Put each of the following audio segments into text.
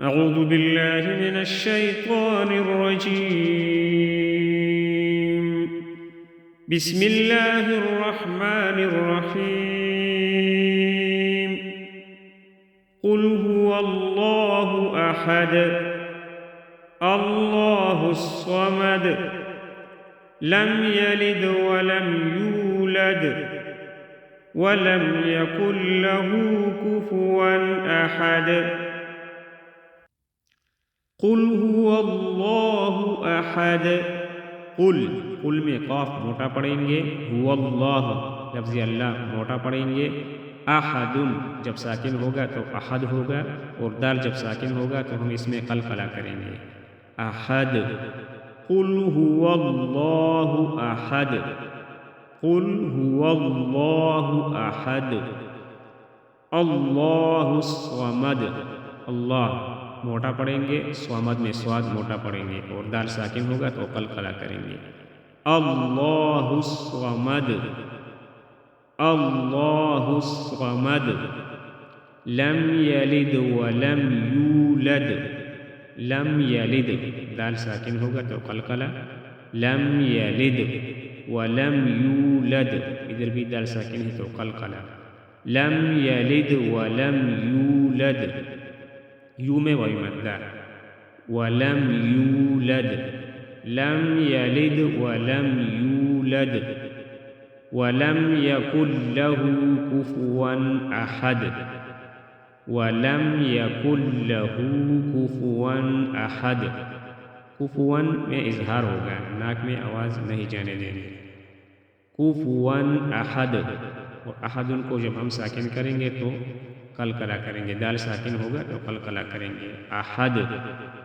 أعوذ بالله من الشيطان الرجيم. بسم الله الرحمن الرحيم. قل هو الله أحد الله الصمد لم يلد ولم يولد ولم يكن له كفوا أحد. قل هو اللہ احد. قل میں قاف موٹا پڑھیں گے، هو اللہ لفظ اللہ موٹا پڑھیں گے، احد جب ساکن ہوگا تو احد ہوگا، اور دال جب ساکن ہوگا تو ہم اس میں قلقلہ کریں گے، احد. قل هو اللہ احد. قل هو اللہ احد اللہ الصمد. اللہ موٹا پڑھیں گے، صمد میں سواد موٹا پڑھیں گے، اور دال ساکن ہوگا تو قلقلہ کریں گے، اللہ الصمد. اللہ الصمد لم یلد ولم یولد. لم یلد دال ساکن ہوگا تو قلقلہ، لم یلد ولم یولد ادھر بھی دال ساکن ہے تو قلقلہ، لم یلد ولم یولد یو میں واو مدہ، ولم یولد لم یلد ولم یولد ولم یکن له کفوا احد. ولم یکن له کفوا احد. کفوا میں اظہار ہوگا، ناک میں آواز نہیں جانے دیں گے، کفوا احد. اور احد کو جب ہم ساکن کریں گے تو قلقلہ کریں گے، دال ساکن ہوگا تو قلقلہ کریں گے، احد.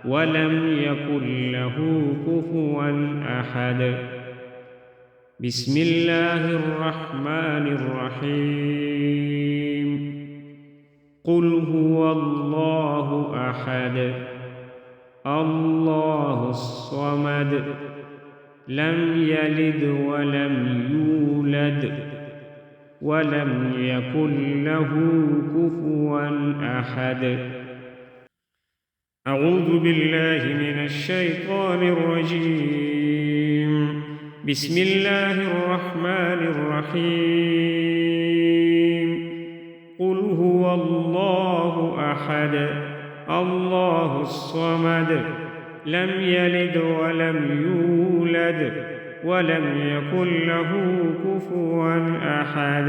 ولم یکن له کفوا احد. بسم اللہ الرحمن الرحیم. قل هو اللہ احد اللہ الصمد لم یلد ولم یولد ولم يكن له كفوا أحد. أعوذ بالله من الشيطان الرجيم. بسم الله الرحمن الرحيم. قل هو الله أحد الله الصمد لم يلد ولم يولد ولم يكن له كفوا أحد.